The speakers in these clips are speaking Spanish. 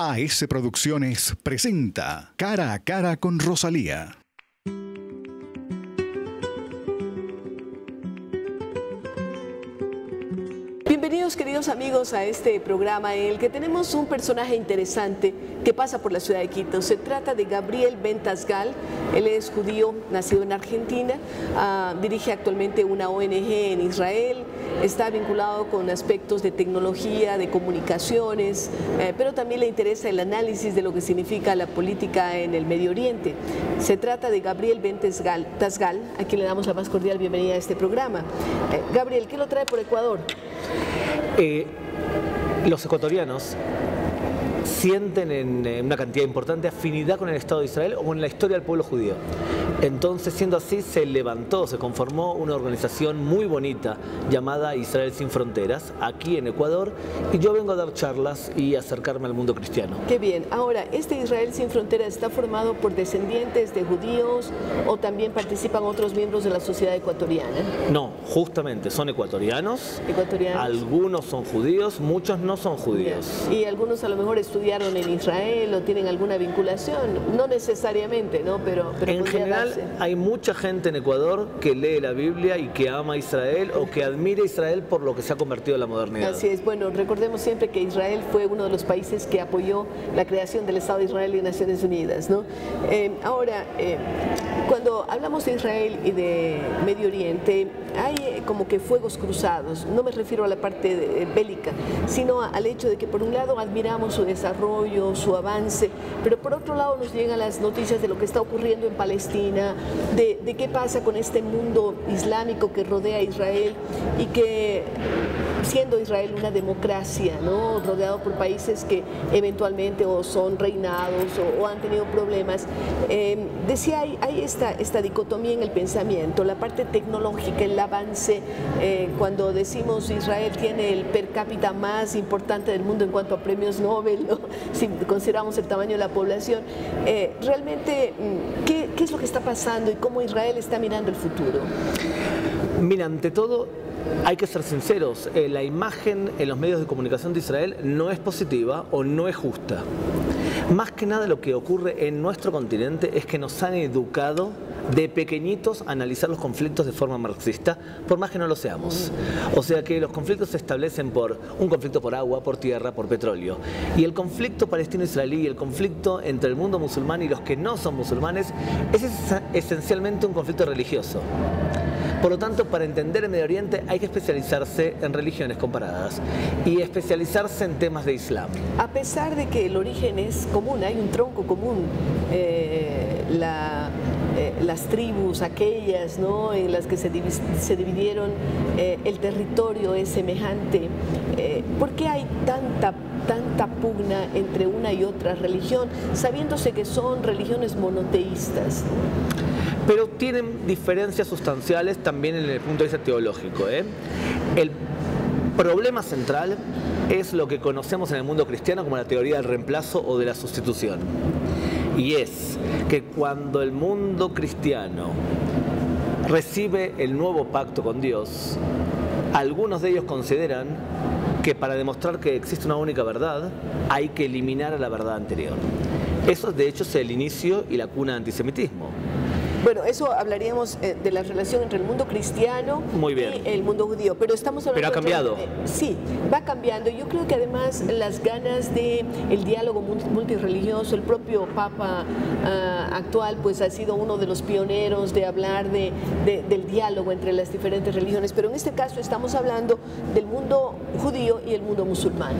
AS Producciones presenta Cara a Cara con Rosalía. Bienvenidos, queridos amigos, a este programa en el que tenemos un personaje interesante que pasa por la ciudad de Quito. Se trata de Gabriel Ben Tasgal. Él es judío, nacido en Argentina, dirige actualmente una ONG en Israel, está vinculado con aspectos de tecnología, de comunicaciones, pero también le interesa el análisis de lo que significa la política en el Medio Oriente. Se trata de Gabriel Ben Tasgal, a quien le damos la más cordial bienvenida a este programa. Gabriel, ¿qué lo trae por Ecuador? Los ecuatorianos sienten en una cantidad importante afinidad con el Estado de Israel o con la historia del pueblo judío. Entonces, siendo así, se conformó una organización muy bonita llamada Israel Sin Fronteras, aquí en Ecuador, y yo vengo a dar charlas y acercarme al mundo cristiano. Qué bien. Ahora, ¿este Israel Sin Fronteras está formado por descendientes de judíos o también participan otros miembros de la sociedad ecuatoriana? No, justamente, son ecuatorianos. Algunos son judíos, muchos no son judíos. Y algunos a lo mejor estudiaron en Israel o tienen alguna vinculación, no necesariamente, ¿no? Pero en general hay mucha gente en Ecuador que lee la Biblia y que ama a Israel o que admira a Israel por lo que se ha convertido en la modernidad. Así es. Bueno, recordemos siempre que Israel fue uno de los países que apoyó la creación del Estado de Israel y Naciones Unidas, ¿no? Ahora, cuando hablamos de Israel y de Medio Oriente, hay como que fuegos cruzados. No me refiero a la parte bélica, sino al hecho de que por un lado admiramos su desarrollo, su avance, pero por otro lado nos llegan las noticias de lo que está ocurriendo en Palestina, de qué pasa con este mundo islámico que rodea a Israel y que, siendo Israel una democracia, ¿no?, rodeado por países que eventualmente o son reinados o han tenido problemas, decía, hay esta dicotomía en el pensamiento, la parte tecnológica, el avance. Cuando decimos Israel tiene el per cápita más importante del mundo en cuanto a premios Nobel, ¿no?, si consideramos el tamaño de la población, realmente, ¿qué es lo que está pasando y cómo Israel está mirando el futuro? Mira, ante todo, hay que ser sinceros, la imagen en los medios de comunicación de Israel no es positiva o no es justa. Más que nada lo que ocurre en nuestro continente es que nos han educado de pequeñitos a analizar los conflictos de forma marxista, por más que no lo seamos. O sea que los conflictos se establecen por un conflicto por agua, por tierra, por petróleo. Y el conflicto palestino-israelí y el conflicto entre el mundo musulmán y los que no son musulmanes es esencialmente un conflicto religioso. Por lo tanto, para entender el Medio Oriente hay que especializarse en religiones comparadas y especializarse en temas de Islam. A pesar de que el origen es común, hay un tronco común, las tribus aquellas, ¿no?, en las que se dividieron, el territorio es semejante. ¿Por qué hay tanta pugna entre una y otra religión, sabiéndose que son religiones monoteístas? Pero tienen diferencias sustanciales también en el punto de vista teológico. El problema central es lo que conocemos en el mundo cristiano como la teoría del reemplazo o de la sustitución. Y es que cuando el mundo cristiano recibe el nuevo pacto con Dios, algunos de ellos consideran que para demostrar que existe una única verdad hay que eliminar a la verdad anterior. Eso de hecho es el inicio y la cuna del antisemitismo. Bueno, eso hablaríamos de la relación entre el mundo cristiano y el mundo judío, pero estamos hablando... Pero ha cambiado. Sí, va cambiando. Yo creo que además las ganas de el diálogo multirreligioso, el propio Papa actual pues ha sido uno de los pioneros de hablar del diálogo entre las diferentes religiones, pero en este caso estamos hablando del mundo judío y el mundo musulmán.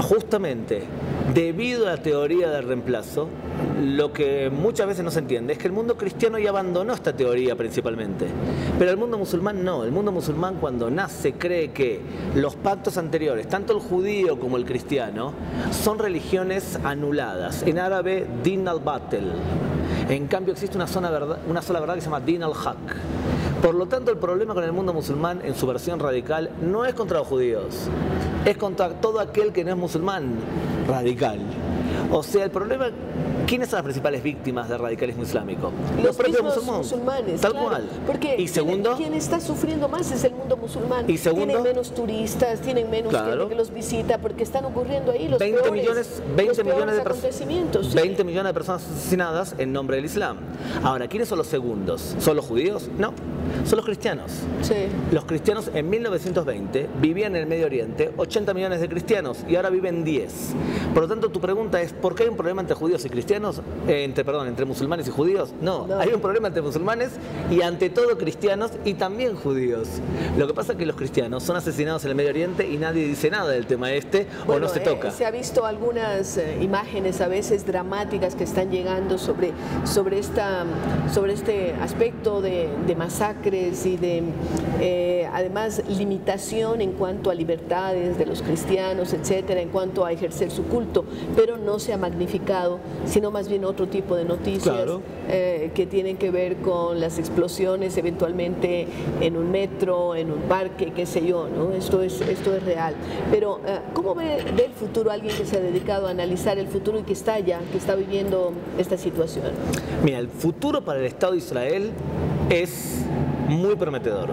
Justamente, debido a la teoría del reemplazo, lo que muchas veces no se entiende es que el mundo cristiano ya abandonó esta teoría principalmente, pero el mundo musulmán no. El mundo musulmán, cuando nace, cree que los pactos anteriores, tanto el judío como el cristiano, son religiones anuladas. En árabe, din al-batel. En cambio existe una sola verdad que se llama din al-haq. Por lo tanto, el problema con el mundo musulmán en su versión radical no es contra los judíos, es contra todo aquel que no es musulmán radical. O sea, el problema ¿Quiénes son las principales víctimas del radicalismo islámico? Los propios mismos musulmanes. Tal claro, cual. Porque y segundo, quien está sufriendo más es el mundo musulmán. Y segundo, tienen menos turistas, tienen menos gente que los visita, porque están ocurriendo ahí los 20 peores acontecimientos. 20 millones de personas asesinadas en nombre del Islam. Ahora, ¿quiénes son los segundos? ¿Son los judíos? No, son los cristianos. Sí. Los cristianos en 1920 vivían en el Medio Oriente 80 millones de cristianos y ahora viven 10. Por lo tanto, tu pregunta es, ¿por qué hay un problema entre judíos y cristianos? Entre musulmanes y judíos. No, hay un problema entre musulmanes y ante todo cristianos y también judíos. Lo que pasa es que los cristianos son asesinados en el Medio Oriente y nadie dice nada del tema o no se toca. Se ha visto algunas imágenes a veces dramáticas que están llegando sobre este aspecto de masacres y de además limitación en cuanto a libertades de los cristianos, etcétera, en cuanto a ejercer su culto, pero no se ha magnificado, sino más bien otro tipo de noticias que tienen que ver con las explosiones eventualmente en un metro, en un parque, qué sé yo, ¿no? Esto es real. Pero ¿cómo ve el futuro alguien que se ha dedicado a analizar el futuro y que está viviendo esta situación? Mira, el futuro para el Estado de Israel es muy prometedor.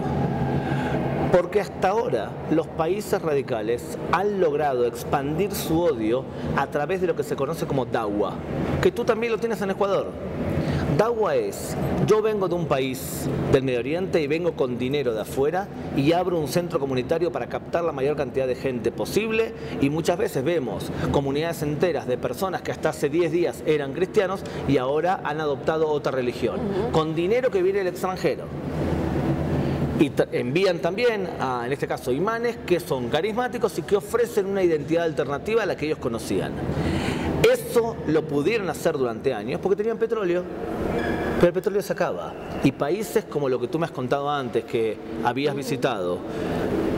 Porque hasta ahora los países radicales han logrado expandir su odio a través de lo que se conoce como da'wa, que tú también lo tienes en Ecuador. Da'wa es, yo vengo de un país del Medio Oriente y vengo con dinero de afuera y abro un centro comunitario para captar la mayor cantidad de gente posible, y muchas veces vemos comunidades enteras de personas que hasta hace 10 días eran cristianos y ahora han adoptado otra religión, con dinero que viene del extranjero. Y envían también, en este caso, imanes que son carismáticos y que ofrecen una identidad alternativa a la que ellos conocían. Eso lo pudieron hacer durante años porque tenían petróleo, pero el petróleo se acaba. Y países como lo que tú me has contado antes, que habías visitado,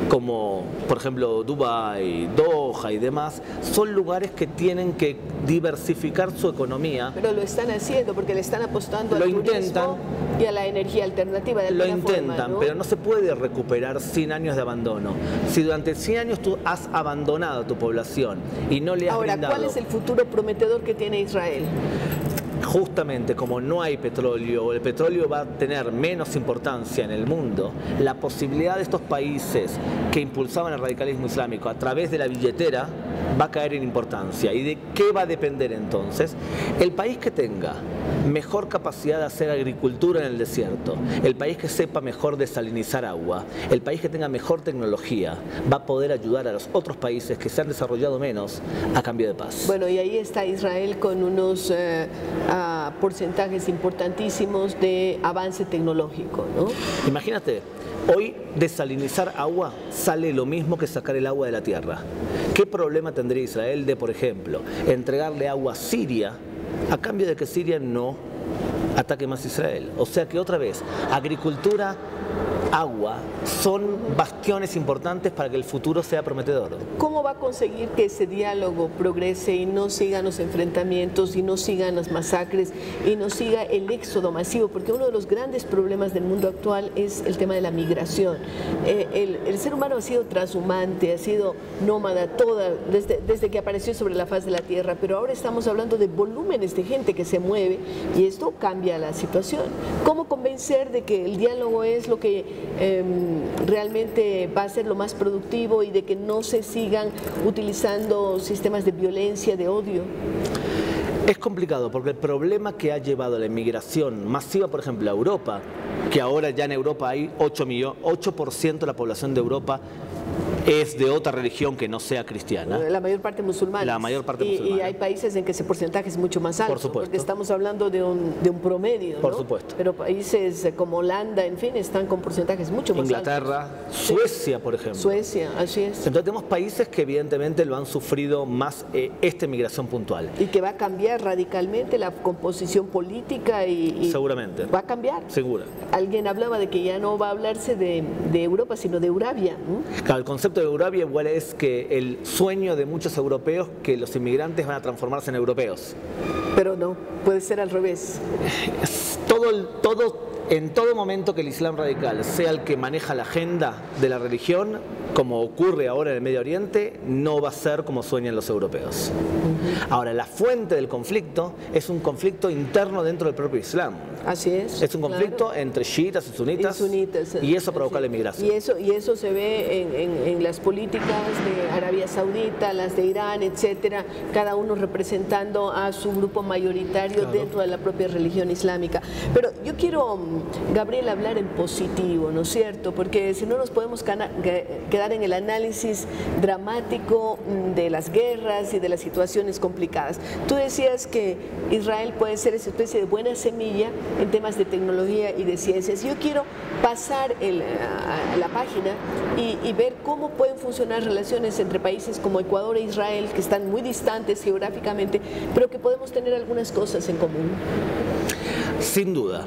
como por ejemplo Dubái, Doha y demás, son lugares que tienen que diversificar su economía. Pero lo están haciendo porque le están apostando al turismo y a la energía alternativa de alguna forma, ¿no? Pero no se puede recuperar 100 años de abandono. Si durante 100 años tú has abandonado a tu población y no le has brindado... Ahora, ¿cuál es el futuro prometedor que tiene Israel? Justamente como no hay petróleo, el petróleo va a tener menos importancia en el mundo, la posibilidad de estos países que impulsaban el radicalismo islámico a través de la billetera va a caer en importancia. ¿Y de qué va a depender entonces? El país que tenga mejor capacidad de hacer agricultura en el desierto, el país que sepa mejor desalinizar agua, el país que tenga mejor tecnología, va a poder ayudar a los otros países que se han desarrollado menos a cambio de paz. Bueno, y ahí está Israel con unos porcentajes importantísimos de avance tecnológico, ¿no? Imagínate, hoy desalinizar agua sale lo mismo que sacar el agua de la tierra. ¿Qué problema tendría Israel de, por ejemplo, entregarle agua a Siria a cambio de que Siria no ataque más a Israel? O sea que otra vez, agricultura, agua, son bastiones importantes para que el futuro sea prometedor. ¿Cómo va a conseguir que ese diálogo progrese y no sigan los enfrentamientos y no sigan las masacres y no siga el éxodo masivo? Porque uno de los grandes problemas del mundo actual es el tema de la migración. El ser humano ha sido transhumante, ha sido nómada desde que apareció sobre la faz de la tierra, pero ahora estamos hablando de volúmenes de gente que se mueve y esto cambia la situación. ¿Cómo convencer de que el diálogo es lo que realmente va a ser lo más productivo y de que no se sigan utilizando sistemas de violencia, de odio? Es complicado porque el problema que ha llevado la inmigración masiva, por ejemplo, a Europa, que ahora ya en Europa hay 8% de la población de Europa es de otra religión que no sea cristiana. La mayor parte musulmana. La mayor parte musulmana. Y hay países en que ese porcentaje es mucho más alto. Por supuesto. Porque estamos hablando de un promedio, ¿no? Por supuesto. Pero países como Holanda, en fin, están con porcentajes mucho más Inglaterra, altos. Suecia, por ejemplo. Suecia, así es. Entonces tenemos países que evidentemente lo han sufrido más esta inmigración puntual. Y que va a cambiar radicalmente la composición política y seguramente. Va a cambiar. Segura. Alguien hablaba de que ya no va a hablarse de Europa, sino de Eurabia, ¿no? Claro, el concepto de Eurabia igual es que el sueño de muchos europeos que los inmigrantes van a transformarse en europeos. Pero no, puede ser al revés. En todo momento que el Islam radical sea el que maneja la agenda de la religión, como ocurre ahora en el Medio Oriente, no va a ser como sueñan los europeos. Ahora, la fuente del conflicto es un conflicto interno dentro del propio Islam. Así es. Es un conflicto entre chiitas y sunitas, y eso provoca la inmigración. Y eso se ve en las políticas de Arabia Saudita, las de Irán, etcétera, cada uno representando a su grupo mayoritario dentro de la propia religión islámica. Pero yo quiero, Gabriel, hablar en positivo, ¿no es cierto? Porque si no nos podemos quedar en el análisis dramático de las guerras y de las situaciones complicadas. Tú decías que Israel puede ser esa especie de buena semilla en temas de tecnología y de ciencias. Yo quiero pasar a la página y ver cómo pueden funcionar relaciones entre países como Ecuador e Israel, que están muy distantes geográficamente, pero que podemos tener algunas cosas en común. Sin duda.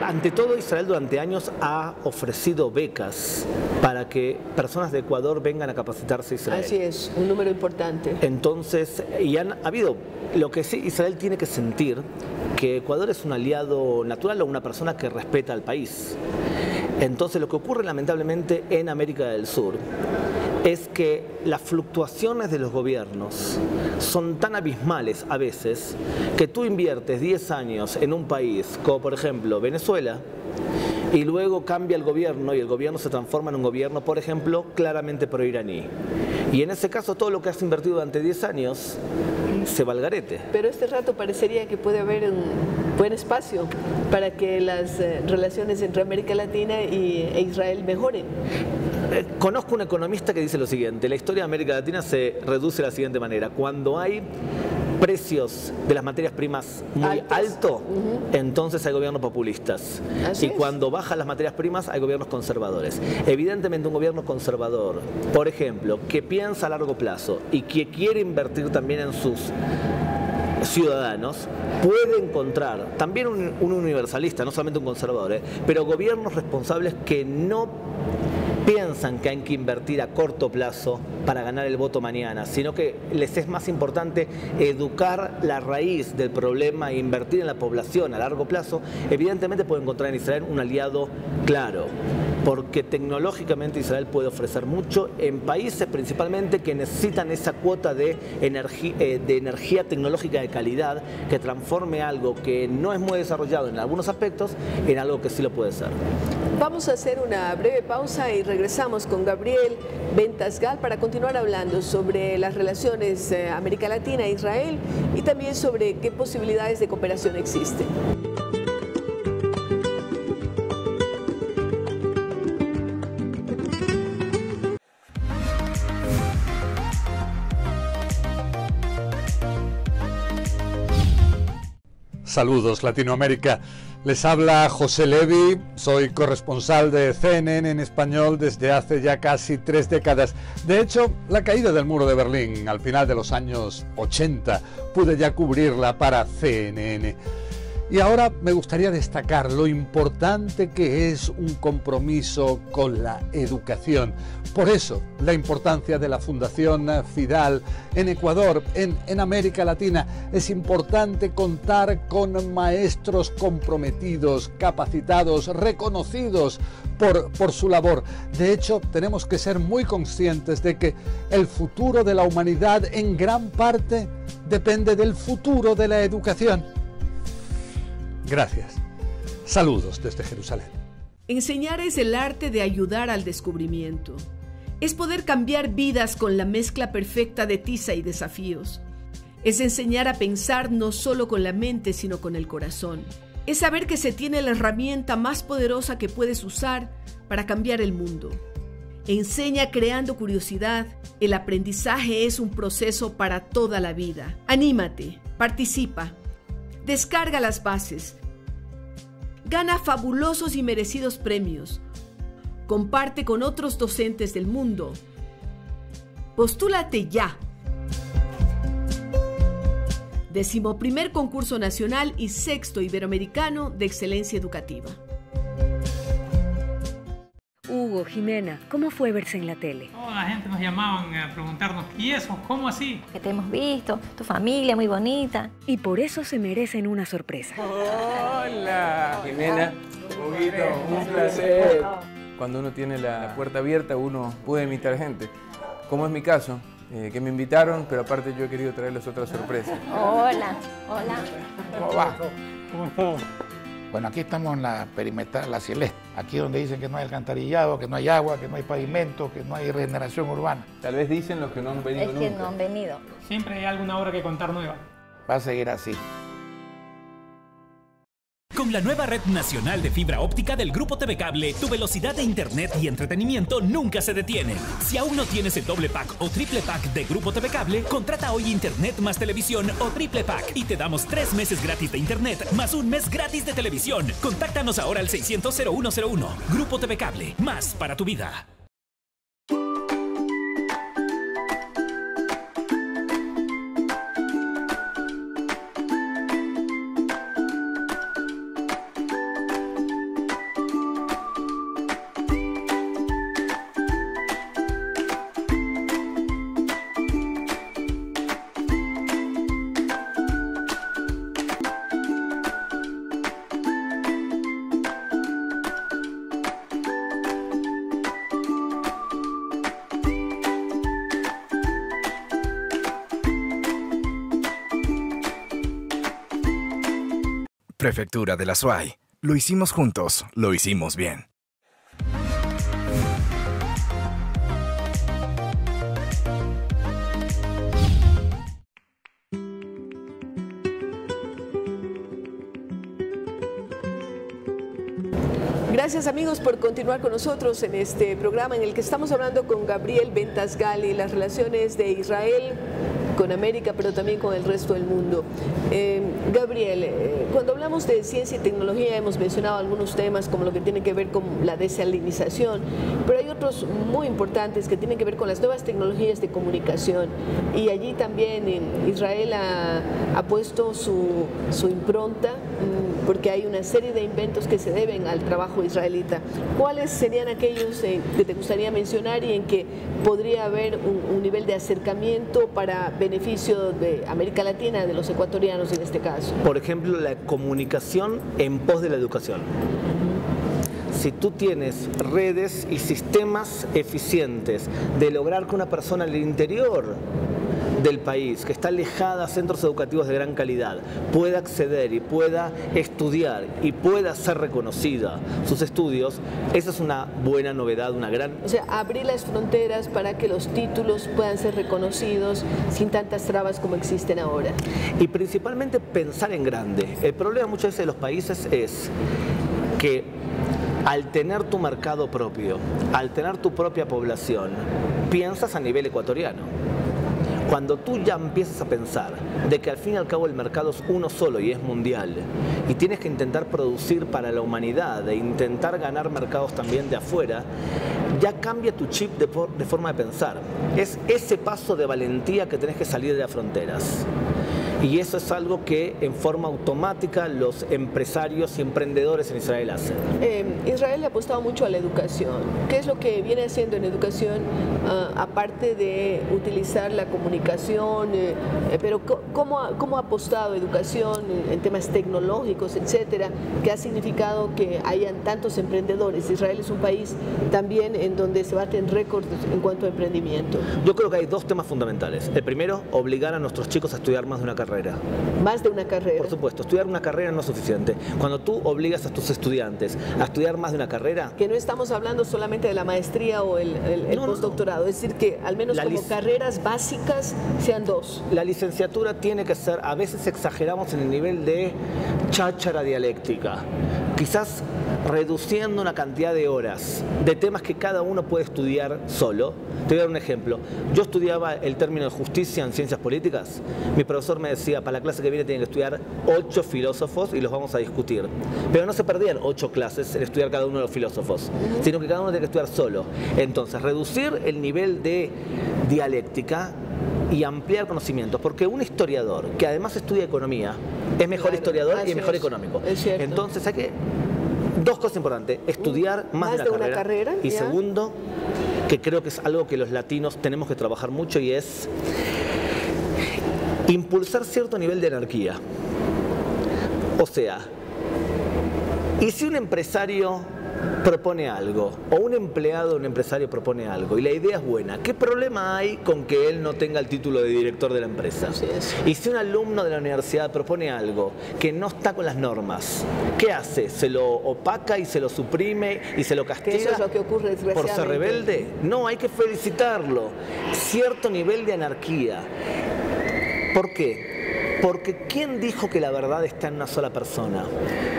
Ante todo, Israel durante años ha ofrecido becas para que personas de Ecuador vengan a capacitarse a Israel. Así es, un número importante. Entonces, y han habido, lo que sí Israel tiene que sentir, que Ecuador es un aliado natural o una persona que respeta al país. Entonces, lo que ocurre lamentablemente en América del Sur es que las fluctuaciones de los gobiernos son tan abismales a veces que tú inviertes 10 años en un país como por ejemplo Venezuela y luego cambia el gobierno y el gobierno se transforma en un gobierno, por ejemplo, claramente pro-iraní. Y en ese caso todo lo que has invertido durante 10 años se va al garete. Pero este rato parecería que puede haber un buen espacio para que las relaciones entre América Latina e Israel mejoren. Conozco un economista que dice lo siguiente: la historia de América Latina se reduce de la siguiente manera. Cuando hay precios de las materias primas muy altos, entonces hay gobiernos populistas. Y cuando bajan las materias primas hay gobiernos conservadores. Evidentemente un gobierno conservador, por ejemplo, que piensa a largo plazo y que quiere invertir también en sus ciudadanos, puede encontrar también un universalista, no solamente un conservador, pero gobiernos responsables que no piensan que hay que invertir a corto plazo para ganar el voto mañana, sino que les es más importante educar la raíz del problema e invertir en la población a largo plazo. Evidentemente puede encontrar en Israel un aliado claro, porque tecnológicamente Israel puede ofrecer mucho en países principalmente que necesitan esa cuota de energía tecnológica de calidad que transforme algo que no es muy desarrollado en algunos aspectos en algo que sí lo puede ser. Vamos a hacer una breve pausa y regresamos con Gabriel Ventasgal para continuar hablando sobre las relaciones América Latina e Israel y también sobre qué posibilidades de cooperación existen. Saludos Latinoamérica, les habla José Levi, soy corresponsal de CNN en español desde hace ya casi 3 décadas. De hecho, la caída del muro de Berlín al final de los años 80 pude ya cubrirla para CNN. Y ahora me gustaría destacar lo importante que es un compromiso con la educación. Por eso, la importancia de la Fundación Fidal en Ecuador, en América Latina. Es importante contar con maestros comprometidos, capacitados, reconocidos por su labor. De hecho, tenemos que ser muy conscientes de que el futuro de la humanidad en gran parte depende del futuro de la educación. Gracias. Saludos desde Jerusalén. Enseñar es el arte de ayudar al descubrimiento. Es poder cambiar vidas con la mezcla perfecta de tiza y desafíos. Es enseñar a pensar no solo con la mente, sino con el corazón. Es saber que se tiene la herramienta más poderosa que puedes usar para cambiar el mundo. Enseña creando curiosidad. El aprendizaje es un proceso para toda la vida. Anímate, participa. Descarga las bases. Gana fabulosos y merecidos premios. Comparte con otros docentes del mundo. Postúlate ya. 11º Concurso Nacional y 6º Iberoamericano de Excelencia Educativa. Hugo, Jimena, ¿cómo fue verse en la tele? Toda la gente nos llamaban a preguntarnos, ¿y eso? ¿Cómo así? Que te hemos visto, tu familia muy bonita. Y por eso se merecen una sorpresa. Hola, Jimena, Huguito, un placer. Cuando uno tiene la puerta abierta, uno puede invitar gente, como es mi caso, que me invitaron, pero aparte yo he querido traerles otra sorpresa. Hola, hola. ¿Cómo va? ¿Cómo estás? Bueno, aquí estamos en la perimetral, la Celeste. Aquí donde dicen que no hay alcantarillado, que no hay agua, que no hay pavimento, que no hay regeneración urbana. Tal vez dicen los que no han venido nunca. Es que no han venido. Siempre hay alguna obra que contar nueva. Va a seguir así. Con la nueva red nacional de fibra óptica del Grupo TV Cable, tu velocidad de internet y entretenimiento nunca se detiene. Si aún no tienes el doble pack o triple pack de Grupo TV Cable, contrata hoy internet más televisión o triple pack y te damos 3 meses gratis de internet más 1 mes gratis de televisión. Contáctanos ahora al 600-0101. Grupo TV Cable, más para tu vida. Prefectura de la SUAY. Lo hicimos juntos, lo hicimos bien. Gracias amigos por continuar con nosotros en este programa en el que estamos hablando con Gabriel Bentasgali, las relaciones de Israel con América, pero también con el resto del mundo. Gabriel, cuando hablamos de ciencia y tecnología hemos mencionado algunos temas como lo que tiene que ver con la desalinización, pero hay otros muy importantes que tienen que ver con las nuevas tecnologías de comunicación, y allí también Israel ha puesto su impronta, porque hay una serie de inventos que se deben al trabajo israelita. ¿Cuáles serían aquellos que te gustaría mencionar y en que podría haber un nivel de acercamiento para beneficio de América Latina, de los ecuatorianos en este caso? Por ejemplo, la comunicación en pos de la educación. Si tú tienes redes y sistemas eficientes de lograr que una persona en el interior del país, que está alejada a centros educativos de gran calidad, pueda acceder y pueda estudiar y pueda ser reconocida sus estudios, esa es una buena novedad, una gran... O sea, abrir las fronteras para que los títulos puedan ser reconocidos sin tantas trabas como existen ahora. Y principalmente pensar en grande. El problema muchas veces de los países es que al tener tu mercado propio, al tener tu propia población, piensas a nivel ecuatoriano. Cuando tú ya empiezas a pensar de que al fin y al cabo el mercado es uno solo y es mundial, y tienes que intentar producir para la humanidad e intentar ganar mercados también de afuera, ya cambia tu chip de forma de pensar. Es ese paso de valentía que tenés que salir de las fronteras. Y eso es algo que en forma automática los empresarios y emprendedores en Israel hacen. Israel le ha apostado mucho a la educación. ¿Qué es lo que viene haciendo en educación, aparte de utilizar la comunicación? Pero ¿cómo ha apostado a educación en temas tecnológicos, etcétera, que ha significado que hayan tantos emprendedores? Israel es un país también en donde se baten récords en cuanto a emprendimiento. Yo creo que hay 2 temas fundamentales. El primero, obligar a nuestros chicos a estudiar más de una carrera. Más de una carrera. Por supuesto, estudiar una carrera no es suficiente. Cuando tú obligas a tus estudiantes a estudiar más de una carrera... Que no estamos hablando solamente de la maestría o el postdoctorado, es decir, que al menos como carreras básicas sean 2. La licenciatura tiene que ser, a veces exageramos en el nivel de cháchara dialéctica. Quizás reduciendo una cantidad de horas de temas que cada uno puede estudiar solo. Te voy a dar un ejemplo. Yo estudiaba el término de justicia en ciencias políticas. Mi profesor me decía, para la clase que viene tienen que estudiar 8 filósofos y los vamos a discutir. Pero no se perdían 8 clases en estudiar cada uno de los filósofos, sino que cada uno tiene que estudiar solo. Entonces, reducir el nivel de dialéctica y ampliar conocimientos, porque un historiador que además estudia economía es mejor historiador y mejor económico. Entonces hay que... 2 cosas importantes, estudiar más de una carrera y segundo, que creo que es algo que los latinos tenemos que trabajar mucho, y es impulsar cierto nivel de anarquía. O sea, y si un empresario propone algo, o un empleado o un empresario propone algo, y la idea es buena, ¿qué problema hay con que él no tenga el título de director de la empresa? Y si un alumno de la universidad propone algo que no está con las normas, ¿qué hace? ¿Se lo opaca y se lo suprime y se lo castiga? Eso es lo que ocurre desgraciadamente. ¿Por ser rebelde? No, hay que felicitarlo. Cierto nivel de anarquía. ¿Por qué? Porque ¿quién dijo que la verdad está en una sola persona?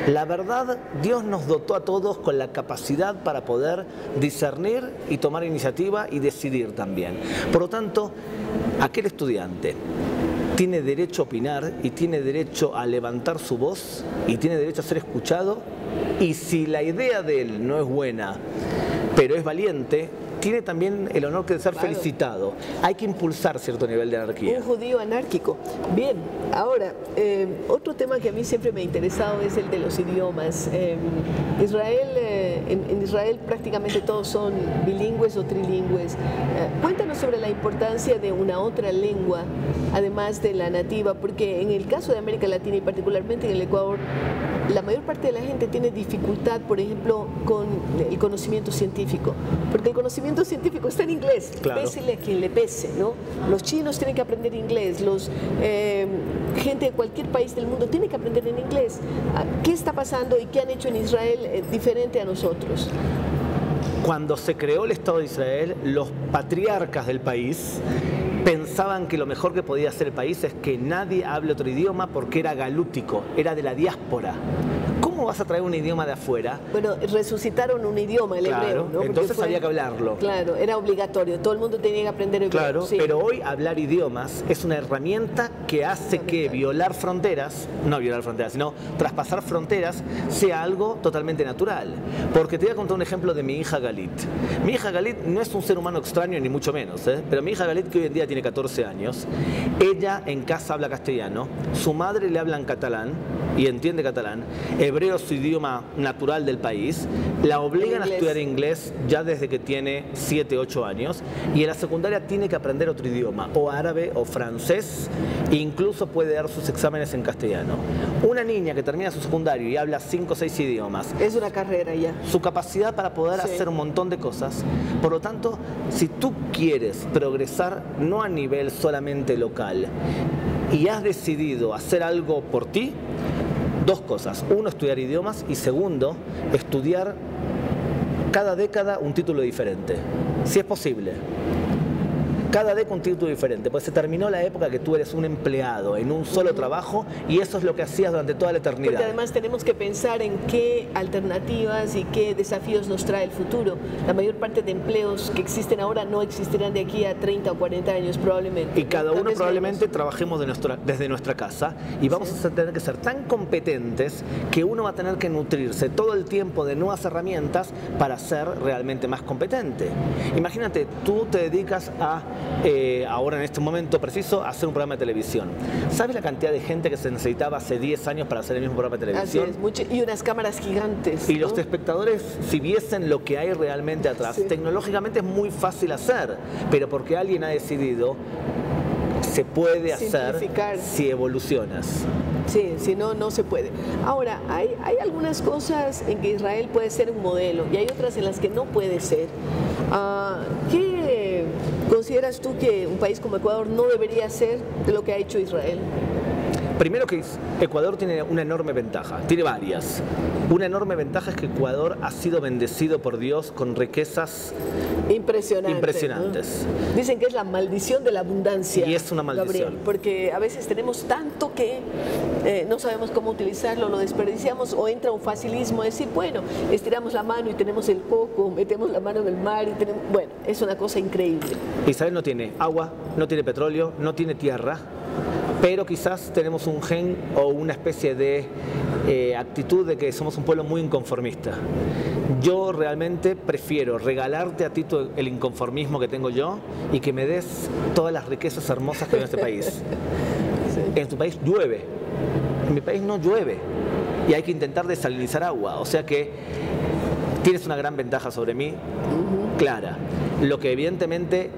La verdad, Dios nos dotó a todos con la capacidad para poder discernir y tomar iniciativa y decidir también. Por lo tanto, aquel estudiante tiene derecho a opinar y tiene derecho a levantar su voz y tiene derecho a ser escuchado, y si la idea de él no es buena, pero es valiente, tiene también el honor de ser felicitado. Hay que impulsar cierto nivel de anarquía. Un judío anárquico. Bien, ahora, otro tema que a mí siempre me ha interesado es el de los idiomas. En Israel prácticamente todos son bilingües o trilingües. Cuéntanos sobre la importancia de una otra lengua, además de la nativa, porque en el caso de América Latina y particularmente en el Ecuador, la mayor parte de la gente tiene dificultad, por ejemplo, con el conocimiento científico, porque el conocimiento científico está en inglés, pésele a quien le pese, ¿no? Los chinos tienen que aprender inglés, gente de cualquier país del mundo tiene que aprender en inglés. ¿Qué está pasando y qué han hecho en Israel diferente a nosotros? Cuando se creó el Estado de Israel, los patriarcas del país pensaban que lo mejor que podía hacer el país es que nadie hable otro idioma porque era galútico, era de la diáspora. ¿Cómo vas a traer un idioma de afuera? Bueno, resucitaron un idioma, el hebreo, ¿no? Entonces había que hablarlo. Claro, era obligatorio, todo el mundo tenía que aprender hebreo. Claro, pero hoy hablar idiomas es una herramienta que hace que violar fronteras, no violar fronteras, sino traspasar fronteras, sea algo totalmente natural. Porque te voy a contar un ejemplo de mi hija Galit. Mi hija Galit no es un ser humano extraño, ni mucho menos, pero mi hija Galit, que hoy en día tiene 14 años, ella en casa habla castellano, su madre le habla en catalán y entiende catalán, hebreo es su idioma natural del país, la obligan a estudiar inglés ya desde que tiene 7, 8 años, y en la secundaria tiene que aprender otro idioma, o árabe o francés, e incluso puede dar sus exámenes en castellano. Una niña que termina su secundario y habla 5 o 6 idiomas, es una carrera ya. Su capacidad para poder hacer un montón de cosas. Por lo tanto, si tú quieres progresar no a nivel solamente local y has decidido hacer algo por ti, dos cosas. Uno, estudiar idiomas, y segundo, estudiar cada década un título diferente, si es posible. Cada década un título diferente, pues se terminó la época que tú eres un empleado en un solo trabajo, y eso es lo que hacías durante toda la eternidad. Porque además tenemos que pensar en qué alternativas y qué desafíos nos trae el futuro. La mayor parte de empleos que existen ahora no existirán de aquí a 30 o 40 años probablemente. Y cada uno probablemente trabajemos desde nuestra casa, y vamos a tener que ser tan competentes que uno va a tener que nutrirse todo el tiempo de nuevas herramientas para ser realmente más competente. Imagínate, tú te dedicas a ahora en este momento preciso hacer un programa de televisión. ¿Sabes la cantidad de gente que se necesitaba hace 10 años para hacer el mismo programa de televisión? Así es, y unas cámaras gigantes. Y los espectadores, si viesen lo que hay realmente atrás, tecnológicamente es muy fácil hacer, pero porque alguien ha decidido, se puede hacer si evolucionas. Sí, si no, no se puede. Ahora, hay algunas cosas en que Israel puede ser un modelo y hay otras en las que no puede ser. ¿Qué consideras tú que un país como Ecuador no debería hacer de lo que ha hecho Israel? Primero, que Ecuador tiene una enorme ventaja, tiene varias. Una enorme ventaja es que Ecuador ha sido bendecido por Dios con riquezas impresionantes. ¿No? Dicen que es la maldición de la abundancia. Y es una maldición. Gabriel, porque a veces tenemos tanto que no sabemos cómo utilizarlo, lo desperdiciamos, o entra un facilismo, es decir, bueno, estiramos la mano y tenemos el coco, metemos la mano en el mar y tenemos... Bueno, es una cosa increíble. Israel no tiene agua, no tiene petróleo, no tiene tierra, pero quizás tenemos un gen o una especie de actitud de que somos un pueblo muy inconformista. Yo realmente prefiero regalarte a ti el inconformismo que tengo yo y que me des todas las riquezas hermosas que hay en este país. En tu país llueve, en mi país no llueve y hay que intentar desalinizar agua, o sea que tienes una gran ventaja sobre mí, clara. Lo que evidentemente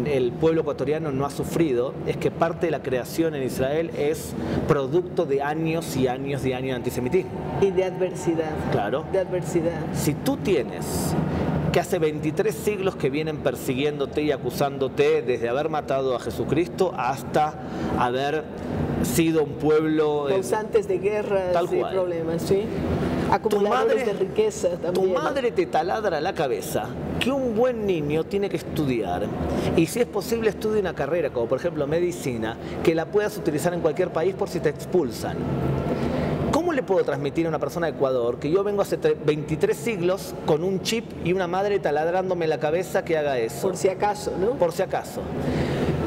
el pueblo ecuatoriano no ha sufrido es que parte de la creación en Israel es producto de años y años de antisemitismo. Y de adversidad. Claro. De adversidad. Si tú tienes que hace 23 siglos que vienen persiguiéndote y acusándote desde haber matado a Jesucristo hasta haber sido un pueblo... causantes de guerras y problemas, ¿sí? Acumuladores de riqueza también. Tu madre te taladra la cabeza que un buen niño tiene que estudiar y si es posible estudie una carrera como por ejemplo medicina que la puedas utilizar en cualquier país por si te expulsan. ¿Cómo le puedo transmitir a una persona de Ecuador que yo vengo hace 23 siglos con un chip y una madre taladrándome la cabeza que haga eso? Por si acaso, ¿no? Por si acaso.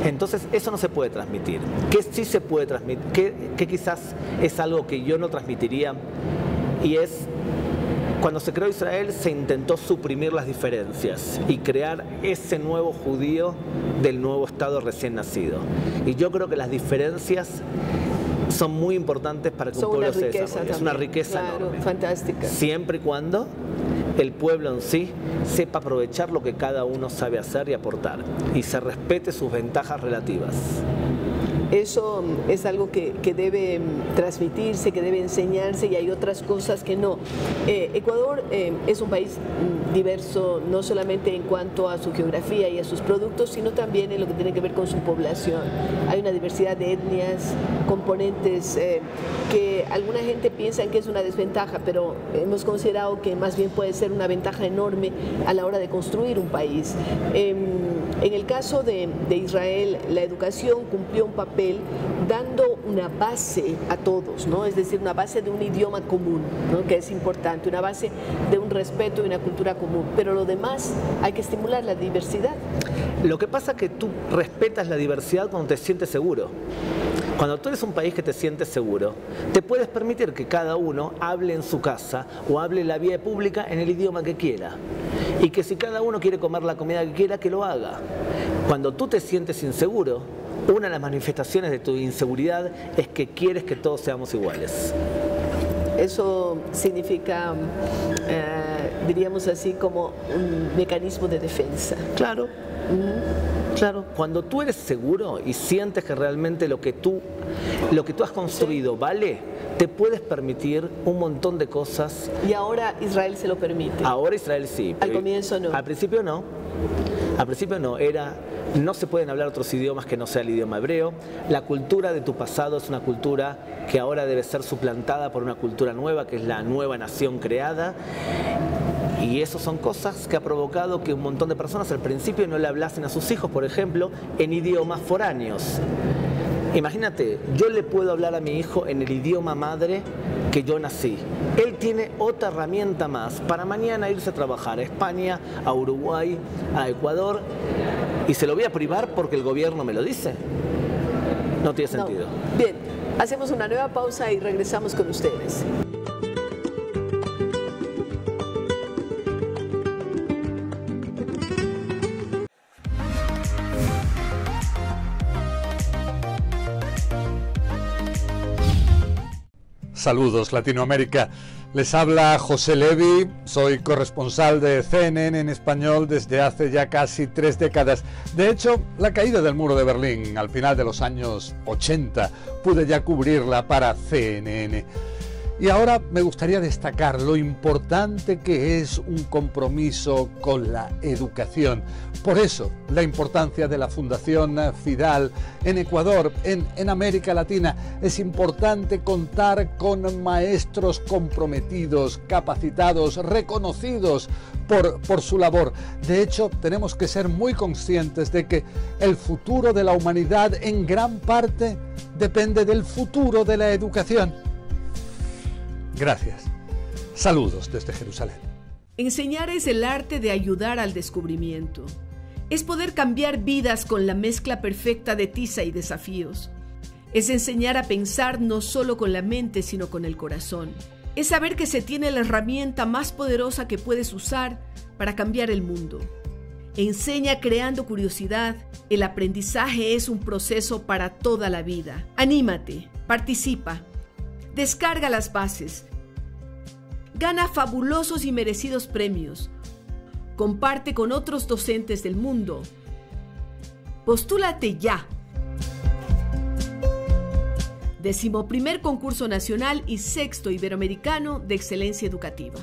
Entonces eso no se puede transmitir. ¿Qué sí se puede transmitir? ¿Qué quizás es algo que yo no transmitiría? Y es, cuando se creó Israel se intentó suprimir las diferencias y crear ese nuevo judío del nuevo Estado recién nacido. Y yo creo que las diferencias son muy importantes para que un pueblo se desarrolle. Es una riqueza enorme. Fantástica. Siempre y cuando el pueblo en sí sepa aprovechar lo que cada uno sabe hacer y aportar y se respete sus ventajas relativas. Eso es algo que debe transmitirse, que debe enseñarse y hay otras cosas que no. Ecuador es un país diverso, no solamente en cuanto a su geografía y a sus productos, sino también en lo que tiene que ver con su población. Hay una diversidad de etnias, componentes que alguna gente piensa que es una desventaja, pero hemos considerado que más bien puede ser una ventaja enorme a la hora de construir un país. En el caso de Israel, la educación cumplió un papel dando una base a todos, ¿no? Es decir, una base de un idioma común, ¿no? Que es importante, una base de un respeto y una cultura común, pero lo demás hay que estimular la diversidad. Lo que pasa es que tú respetas la diversidad cuando te sientes seguro. Cuando tú eres un país que te sientes seguro, te puedes permitir que cada uno hable en su casa o hable en la vía pública en el idioma que quiera. Y que si cada uno quiere comer la comida que quiera, que lo haga. Cuando tú te sientes inseguro, una de las manifestaciones de tu inseguridad es que quieres que todos seamos iguales. Eso significa, diríamos así, como un mecanismo de defensa. Claro. Claro, cuando tú eres seguro y sientes que realmente lo que tú has construido vale, te puedes permitir un montón de cosas. Y ahora Israel se lo permite. Ahora Israel sí. Al comienzo no. Al principio no. Al principio no. No se pueden hablar otros idiomas que no sea el idioma hebreo. La cultura de tu pasado es una cultura que ahora debe ser suplantada por una cultura nueva, que es la nueva nación creada. Y eso son cosas que ha provocado que un montón de personas al principio no le hablasen a sus hijos, por ejemplo, en idiomas foráneos. Imagínate, yo le puedo hablar a mi hijo en el idioma madre que yo nací. Él tiene otra herramienta más para mañana irse a trabajar a España, a Uruguay, a Ecuador, y se lo voy a privar porque el gobierno me lo dice. No tiene sentido. No. Bien, hacemos una nueva pausa y regresamos con ustedes. Saludos Latinoamérica, les habla José Levi, soy corresponsal de CNN en español desde hace ya casi 3 décadas. De hecho, la caída del muro de Berlín al final de los años 80 pude ya cubrirla para CNN. Y ahora me gustaría destacar lo importante que es un compromiso con la educación. Por eso, la importancia de la Fundación Fidal en Ecuador, en América Latina. Es importante contar con maestros comprometidos, capacitados, reconocidos por su labor. De hecho, tenemos que ser muy conscientes de que el futuro de la humanidad en gran parte depende del futuro de la educación. Gracias. Saludos desde Jerusalén. Enseñar es el arte de ayudar al descubrimiento. Es poder cambiar vidas con la mezcla perfecta de tiza y desafíos. Es enseñar a pensar no solo con la mente, sino con el corazón. Es saber que se tiene la herramienta más poderosa que puedes usar para cambiar el mundo. Enseña creando curiosidad. El aprendizaje es un proceso para toda la vida. Anímate, participa, descarga las bases. Gana fabulosos y merecidos premios. Comparte con otros docentes del mundo. Postúlate ya. 11º concurso nacional y 6º iberoamericano de excelencia educativa.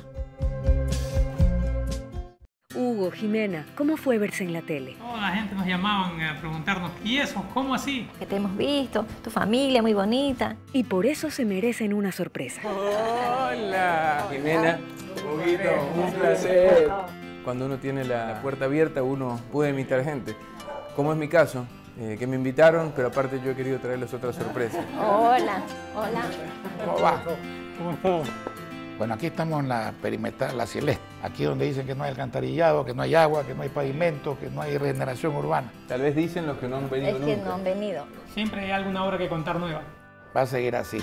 Hugo, Jimena, ¿cómo fue verse en la tele? Toda la gente nos llamaban a preguntarnos, ¿y eso? ¿Cómo así? Que te hemos visto, tu familia muy bonita. Y por eso se merecen una sorpresa. Hola, Jimena. Huguito, un placer. Cuando uno tiene la puerta abierta, uno puede invitar gente. Como es mi caso, que me invitaron, pero aparte yo he querido traerles otra sorpresa. Hola, hola. ¿Cómo va? ¿Cómo estás? Bueno, aquí estamos en la perimetral, la Celeste. Aquí donde dicen que no hay alcantarillado, que no hay agua, que no hay pavimento, que no hay regeneración urbana. Tal vez dicen los que no han venido nunca. Es que no han venido. Siempre hay alguna obra que contar nueva. Va a seguir así.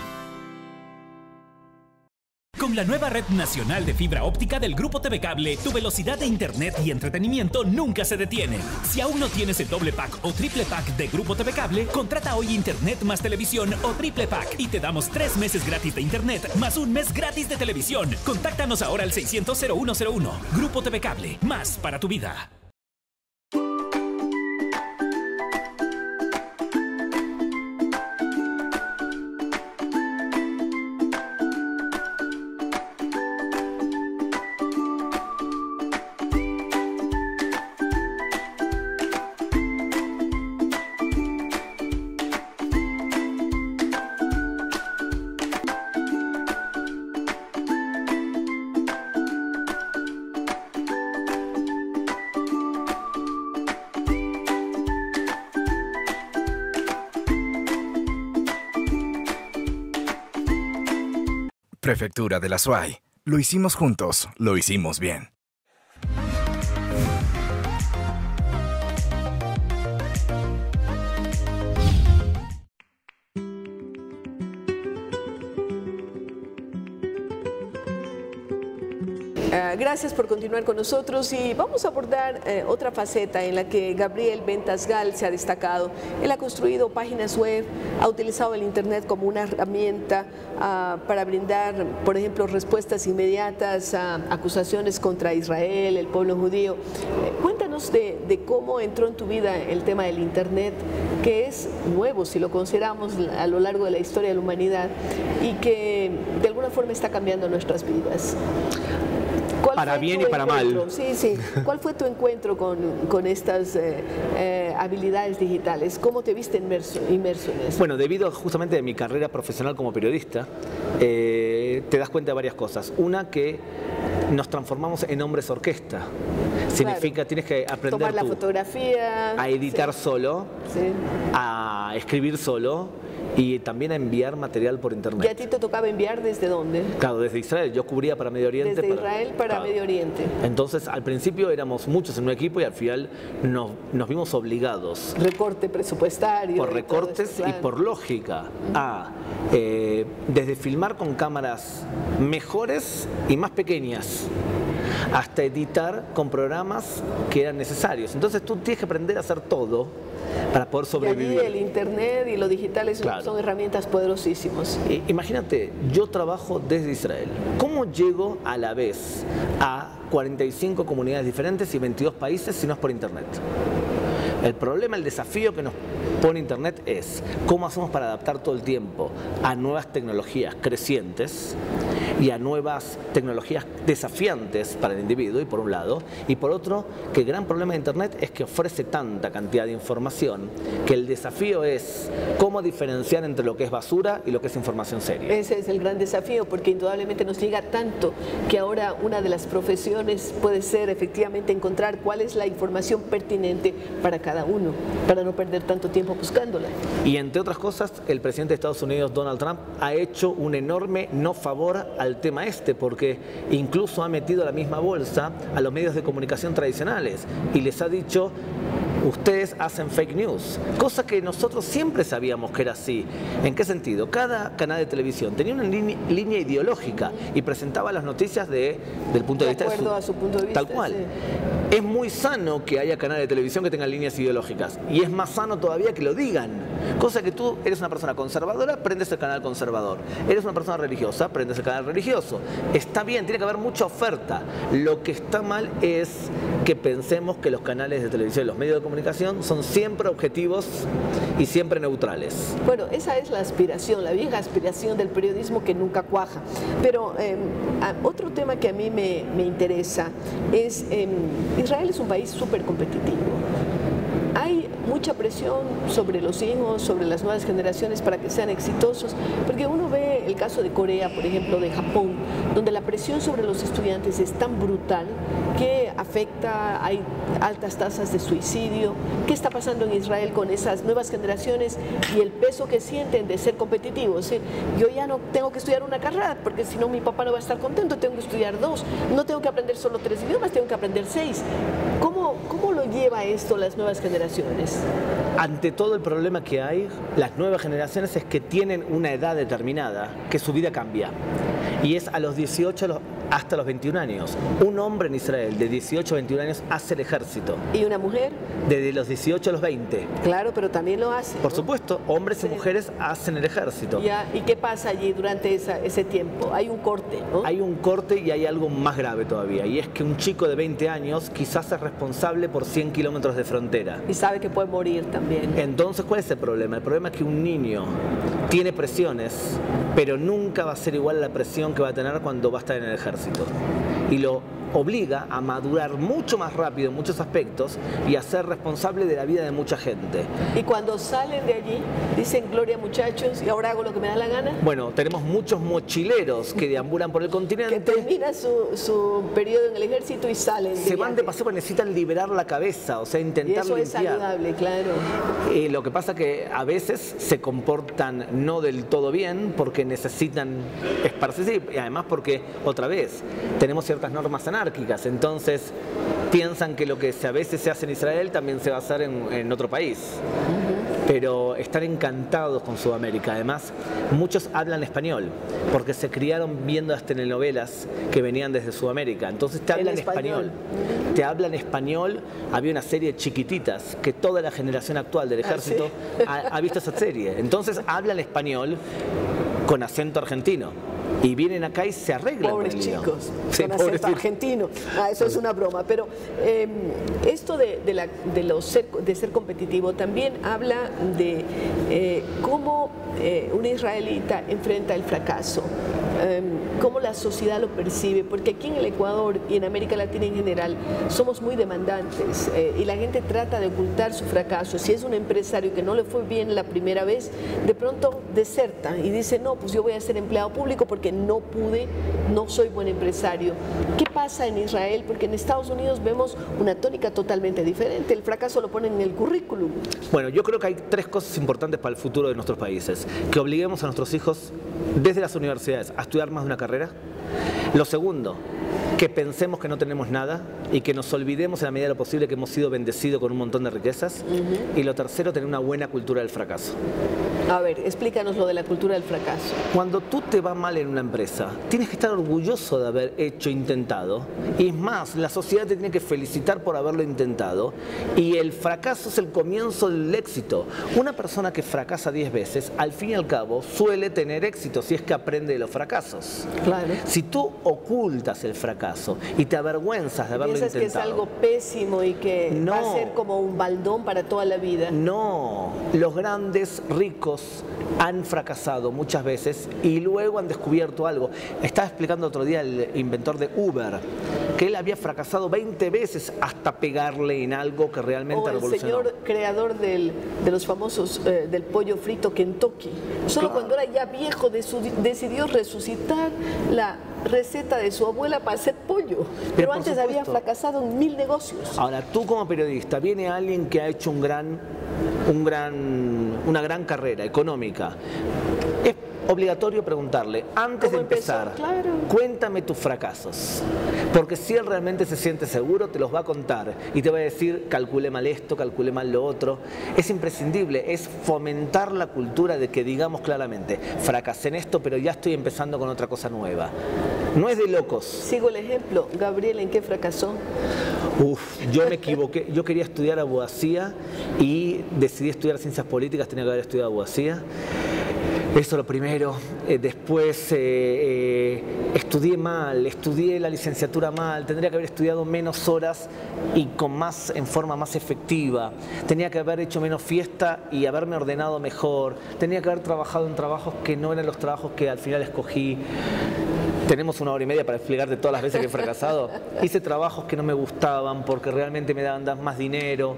Con la nueva red nacional de fibra óptica del Grupo TV Cable, tu velocidad de internet y entretenimiento nunca se detiene. Si aún no tienes el doble pack o triple pack de Grupo TV Cable, contrata hoy internet más televisión o triple pack y te damos 3 meses gratis de internet más 1 mes gratis de televisión. Contáctanos ahora al 600-0101. Grupo TV Cable, más para tu vida. Prefectura de la SUAY. Lo hicimos juntos, lo hicimos bien. Gracias por continuar con nosotros y vamos a abordar otra faceta en la que Gabriel Ventasgal se ha destacado. Él ha construido páginas web, ha utilizado el Internet como una herramienta para brindar, por ejemplo, respuestas inmediatas a acusaciones contra Israel, el pueblo judío. Cuéntanos de cómo entró en tu vida el tema del Internet, que es nuevo si lo consideramos a lo largo de la historia de la humanidad y que de alguna forma está cambiando nuestras vidas. Para bien y para mal. Sí, sí. ¿Cuál fue tu encuentro con estas habilidades digitales? ¿Cómo te viste inmerso en eso? Bueno, debido justamente a mi carrera profesional como periodista, te das cuenta de varias cosas. Una, que nos transformamos en hombres orquesta. Significa, claro, tienes que aprender tomar la fotografía, a editar solo, sí, a escribir solo y también a enviar material por internet. ¿Y a ti te tocaba enviar desde dónde? Claro, desde Israel. Yo cubría para Medio Oriente. Desde Israel para claro, Medio Oriente. Entonces, al principio éramos muchos en un equipo y al final nos vimos obligados. Recorte presupuestario. Por recortes eso, claro, y por lógica. Desde filmar con cámaras mejores y más pequeñas, hasta editar con programas que eran necesarios. Entonces tú tienes que aprender a hacer todo para poder sobrevivir. Y allí el Internet y lo digital claro, son herramientas poderosísimas. Imagínate, yo trabajo desde Israel. ¿Cómo llego a la vez a 45 comunidades diferentes y 22 países si no es por Internet? El problema, el desafío que nos pone Internet es cómo hacemos para adaptar todo el tiempo a nuevas tecnologías crecientes y a nuevas tecnologías desafiantes para el individuo, y por un lado, y por otro, que el gran problema de Internet es que ofrece tanta cantidad de información que el desafío es cómo diferenciar entre lo que es basura y lo que es información seria. Ese es el gran desafío, porque indudablemente nos llega tanto que ahora una de las profesiones puede ser efectivamente encontrar cuál es la información pertinente para cada uno, para no perder tanto tiempo buscándola. Y entre otras cosas, el presidente de Estados Unidos, Donald Trump, ha hecho un enorme no favor al tema porque incluso ha metido a la misma bolsa a los medios de comunicación tradicionales y les ha dicho: ustedes hacen fake news, cosa que nosotros siempre sabíamos que era así. ¿En qué sentido? Cada canal de televisión tenía una línea ideológica y presentaba las noticias del punto de vista a su punto de vista, tal cual. Sí. Es muy sano que haya canales de televisión que tengan líneas ideológicas. Y es más sano todavía que lo digan. Cosa que tú eres una persona conservadora, prendes el canal conservador. Eres una persona religiosa, prendes el canal religioso. Está bien, tiene que haber mucha oferta. Lo que está mal es que pensemos que los canales de televisión y los medios de comunicación son siempre objetivos y siempre neutrales. Bueno, esa es la aspiración, la vieja aspiración del periodismo que nunca cuaja. Pero otro tema que a mí me interesa es, Israel es un país súper competitivo. Hay mucha presión sobre los hijos, sobre las nuevas generaciones para que sean exitosos, porque uno ve el caso de Corea, por ejemplo, de Japón, donde la presión sobre los estudiantes es tan brutal que afecta, hay altas tasas de suicidio. ¿Qué está pasando en Israel con esas nuevas generaciones y el peso que sienten de ser competitivos? Yo ya no tengo que estudiar una carrera, porque si no mi papá no va a estar contento, tengo que estudiar 2, no tengo que aprender solo 3 idiomas, tengo que aprender 6. ¿Cómo lo lleva esto las nuevas generaciones? Ante todo el problema que hay, las nuevas generaciones es que tienen una edad determinada, que su vida cambia. Y es a los 18 hasta los 21 años. Un hombre en Israel de 18 a 21 años hace el ejército. ¿Y una mujer? Desde los 18 a los 20. Claro, pero también lo hace, ¿no? Por supuesto, hombres y mujeres hacen el ejército. Ya, ¿y qué pasa allí durante ese tiempo? Hay un corte, ¿no? Hay un corte y hay algo más grave todavía. Y es que un chico de 20 años quizás es responsable por 100 kilómetros de frontera. Y sabe que puede morir también. Entonces, ¿cuál es el problema? El problema es que un niño tiene presiones, pero nunca va a ser igual a la presión que va a tener cuando va a estar en el ejército. Y lo obliga a madurar mucho más rápido en muchos aspectos y a ser responsable de la vida de mucha gente. Y cuando salen de allí, dicen: gloria muchachos, y ahora hago lo que me da la gana. Bueno, tenemos muchos mochileros que deambulan por el continente. Que termina su periodo en el ejército y salen. Se van de paseo porque necesitan liberar la cabeza, o sea, intentar limpiar. Y eso es saludable, claro. Lo que pasa que a veces se comportan no del todo bien porque necesitan esparcirse, y además porque, otra vez, tenemos ciertas normas anárquicas. Entonces piensan que lo que a veces se hace en Israel también se va a hacer en otro país. Pero están encantados con Sudamérica. Además, muchos hablan español porque se criaron viendo las telenovelas que venían desde Sudamérica. Entonces te hablan español. Te hablan español. Había una serie Chiquititas que toda la generación actual del ejército ha visto esa serie. Entonces hablan español con acento argentino. Y vienen acá y se arreglan. Pobres chicos, sí, con acento argentino. Eso es una broma. Pero esto de ser competitivo también habla de cómo un israelita enfrenta el fracaso, cómo la sociedad lo percibe, porque aquí en el Ecuador y en América Latina en general somos muy demandantes y la gente trata de ocultar su fracaso. Si es un empresario que no le fue bien la primera vez, de pronto deserta y dice: no, pues yo voy a ser empleado público porque no pude, no soy buen empresario. ¿Qué pasa en Israel? Porque en Estados Unidos vemos una tónica totalmente diferente. El fracaso lo ponen en el currículum. Bueno, yo creo que hay 3 cosas importantes para el futuro de nuestros países. Que obliguemos a nuestros hijos desde las universidades a estudiar más de una carrera. Lo segundo, que pensemos que no tenemos nada y que nos olvidemos en la medida de lo posible que hemos sido bendecidos con un montón de riquezas. Y lo tercero, tener una buena cultura del fracaso. A ver, explícanos lo de la cultura del fracaso. Cuando tú te va mal en una empresa, tienes que estar orgulloso de haber intentado. Y es más, la sociedad te tiene que felicitar por haberlo intentado. Y el fracaso es el comienzo del éxito. Una persona que fracasa 10 veces, al fin y al cabo, suele tener éxito si es que aprende de los fracasos. Claro. Si tú ocultas el fracaso y te avergüenzas de haberlo intentado. ¿Piensas que es algo pésimo y que va a ser como un baldón para toda la vida? No, los grandes ricos han fracasado muchas veces y luego han descubierto algo. Estaba explicando otro día el inventor de Uber que él había fracasado 20 veces hasta pegarle en algo que realmente revolucionó. O el señor creador de los famosos del pollo frito Kentucky. Solo cuando era ya viejo decidió resucitar la receta de su abuela para hacer pollo. Pero antes había fracasado en 1000 negocios. Ahora, tú como periodista, viene alguien que ha hecho una gran carrera económica. Es obligatorio preguntarle, antes de empezar, cuéntame tus fracasos. Porque si él realmente se siente seguro, te los va a contar y te va a decir: calculé mal esto, calculé mal lo otro. Es imprescindible, es fomentar la cultura de que digamos claramente: fracasé en esto, pero ya estoy empezando con otra cosa nueva. No es de locos. Sigo el ejemplo. Gabriel, ¿en qué fracasó? Yo me equivoqué. Yo quería estudiar abogacía y decidí estudiar ciencias políticas, tenía que haber estudiado abogacía. Eso lo primero. Después estudié mal, estudié la licenciatura mal, tendría que haber estudiado menos horas y en forma más efectiva. Tenía que haber hecho menos fiesta y haberme ordenado mejor. Tenía que haber trabajado en trabajos que no eran los trabajos que al final escogí. Tenemos 1 hora y media para explicarte todas las veces que he fracasado. Hice trabajos que no me gustaban porque realmente me daban más dinero.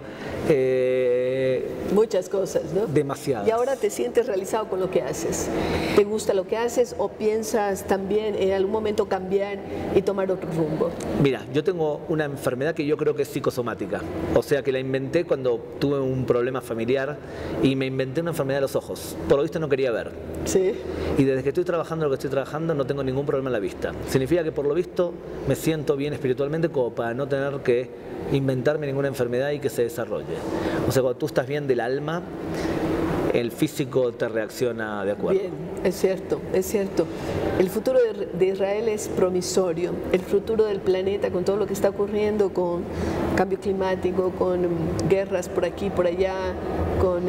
Muchas cosas, ¿no? Demasiadas. Y ahora te sientes realizado con lo que haces. ¿Te gusta lo que haces o piensas también en algún momento cambiar y tomar otro rumbo? Mira, yo tengo una enfermedad que yo creo que es psicosomática. O sea, que la inventé cuando tuve un problema familiar y me inventé una enfermedad de los ojos. Por lo visto no quería ver. Sí. Y desde que estoy trabajando lo que estoy trabajando no tengo ningún problema en la vista. Significa que por lo visto me siento bien espiritualmente como para no tener que inventarme ninguna enfermedad y que se desarrolle. O sea, cuando tú estás bien del alma, el físico te reacciona de acuerdo. Bien, es cierto, es cierto. El futuro de Israel es promisorio. El futuro del planeta, con todo lo que está ocurriendo, con cambio climático, con guerras por aquí, por allá, con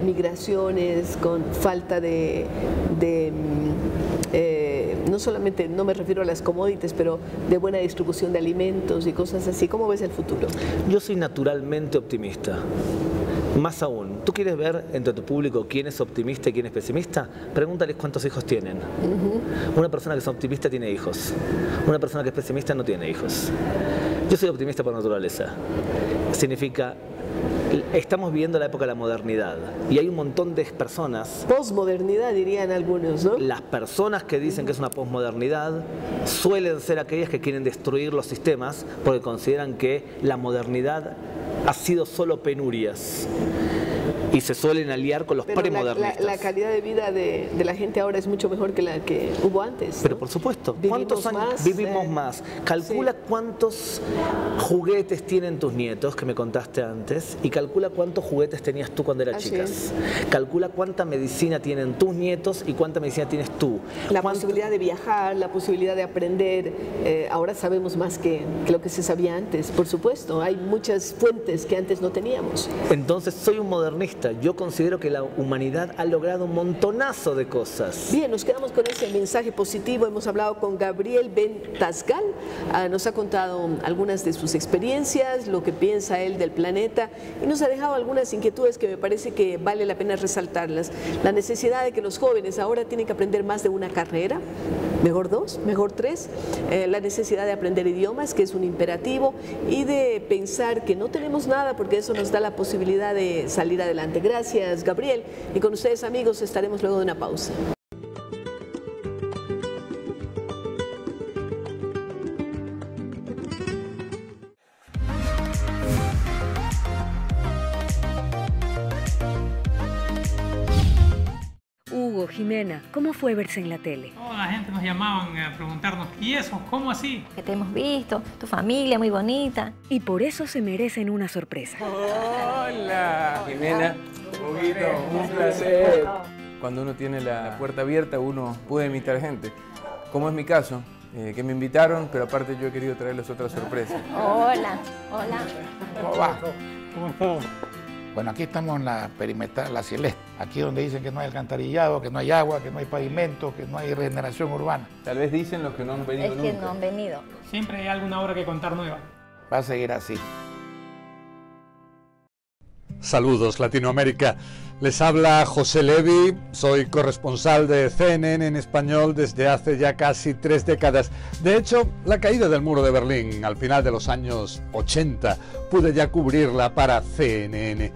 migraciones, con falta no solamente, no me refiero a las commodities, pero de buena distribución de alimentos y cosas así. ¿Cómo ves el futuro? Yo soy naturalmente optimista. Más aún, ¿tú quieres ver entre tu público quién es optimista y quién es pesimista? Pregúntales cuántos hijos tienen. Una persona que es optimista tiene hijos. Una persona que es pesimista no tiene hijos. Yo soy optimista por naturaleza. Significa, estamos viviendo la época de la modernidad y hay un montón de personas... Posmodernidad dirían algunos, ¿no? Las personas que dicen que es una posmodernidad suelen ser aquellas que quieren destruir los sistemas porque consideran que la modernidad ha sido solo penurias y se suelen aliar con los premodernistas. La calidad de vida de la gente ahora es mucho mejor que la que hubo antes, ¿no? Pero por supuesto, ¿cuántos años vivimos más? Calcula cuántos juguetes tienen tus nietos, que me contaste antes, y calcula cuántos juguetes tenías tú cuando eras chicas. Calcula cuánta medicina tienen tus nietos y cuánta medicina tienes tú. La posibilidad de viajar, la posibilidad de aprender, ahora sabemos más que lo que se sabía antes, por supuesto. Hay muchas fuentes que antes no teníamos. Entonces soy un modernista. Yo considero que la humanidad ha logrado un montonazo de cosas. Bien, nos quedamos con ese mensaje positivo. Hemos hablado con Gabriel Ben Tasgal. Nos ha contado algunas de sus experiencias, lo que piensa él del planeta y nos ha dejado algunas inquietudes que me parece que vale la pena resaltarlas. La necesidad de que los jóvenes ahora tienen que aprender más de una carrera, mejor 2, mejor 3. La necesidad de aprender idiomas, que es un imperativo, y de pensar que no tenemos nada porque eso nos da la posibilidad de salir adelante. Gracias, Gabriel. Y con ustedes, amigos, estaremos luego de una pausa. Hugo, Jimena, ¿cómo fue verse en la tele? Toda la gente nos llamaban a preguntarnos, ¿y eso? ¿Cómo así? Que te hemos visto, tu familia muy bonita. Y por eso se merecen una sorpresa. Hola, Jimena. Huguito, un placer. Cuando uno tiene la puerta abierta, uno puede invitar gente. Como es mi caso, que me invitaron, pero aparte yo he querido traerles otra sorpresa. Hola, hola. ¿Cómo va? ¿Cómo estás? Bueno, aquí estamos en la perimetral, la Celeste. Aquí donde dicen que no hay alcantarillado, que no hay agua, que no hay pavimento, que no hay regeneración urbana. Tal vez dicen los que no han venido nunca. Es que no han venido. Siempre hay alguna obra que contar nueva. Va a seguir así. Saludos Latinoamérica, les habla José Levi, soy corresponsal de CNN en español desde hace ya casi 3 décadas. De hecho, la caída del muro de Berlín al final de los años 80 pude ya cubrirla para CNN.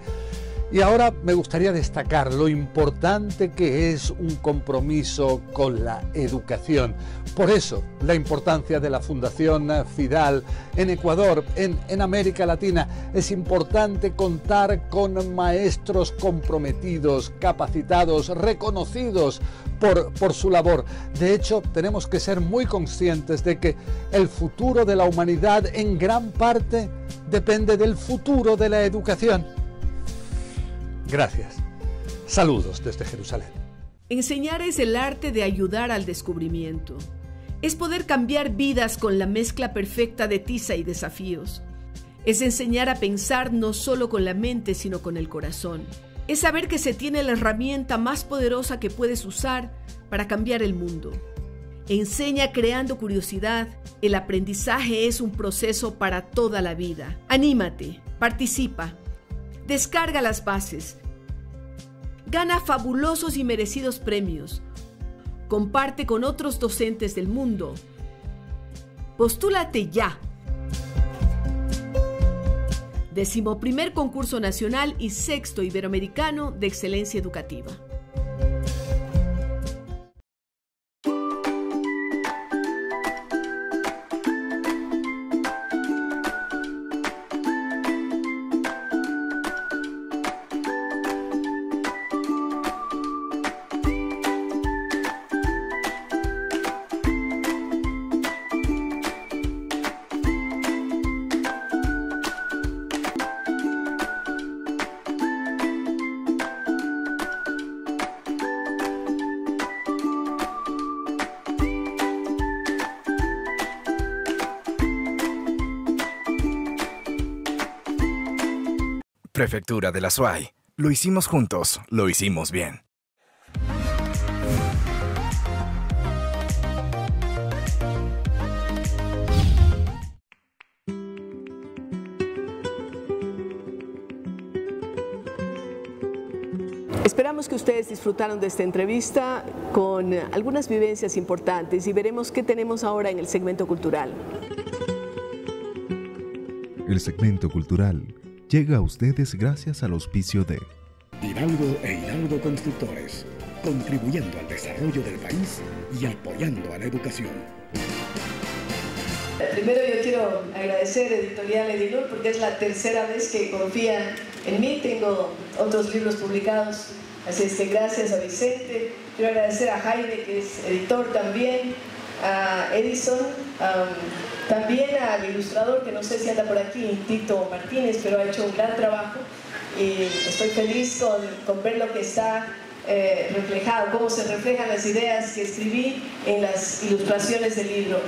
Y ahora me gustaría destacar lo importante que es un compromiso con la educación. Por eso, la importancia de la Fundación Fidal en Ecuador, en América Latina. Es importante contar con maestros comprometidos, capacitados, reconocidos por su labor. De hecho, tenemos que ser muy conscientes de que el futuro de la humanidad en gran parte depende del futuro de la educación. Gracias. Saludos desde Jerusalén. Enseñar es el arte de ayudar al descubrimiento. Es poder cambiar vidas con la mezcla perfecta de tiza y desafíos. Es enseñar a pensar no solo con la mente, sino con el corazón. Es saber que se tiene la herramienta más poderosa que puedes usar para cambiar el mundo. Enseña creando curiosidad. El aprendizaje es un proceso para toda la vida. Anímate, participa, descarga las bases, gana fabulosos y merecidos premios, comparte con otros docentes del mundo. Postúlate ya. 11º Concurso Nacional y 6º Iberoamericano de Excelencia Educativa. Prefectura de la SUAY. Lo hicimos juntos, lo hicimos bien. Esperamos que ustedes disfrutaron de esta entrevista con algunas vivencias importantes y veremos qué tenemos ahora en el segmento cultural. El segmento cultural llega a ustedes gracias al auspicio de Hidalgo e Hidalgo Constructores, contribuyendo al desarrollo del país y apoyando a la educación. Primero yo quiero agradecer a Editorial Edinur porque es la tercera vez que confía en mí. Tengo otros libros publicados, así es que gracias a Vicente. Quiero agradecer a Jaime, que es editor también, a Edison, también al ilustrador, que no sé si anda por aquí, Tito Martínez, pero ha hecho un gran trabajo y estoy feliz con ver lo que está reflejado, cómo se reflejan las ideas que escribí en las ilustraciones del libro.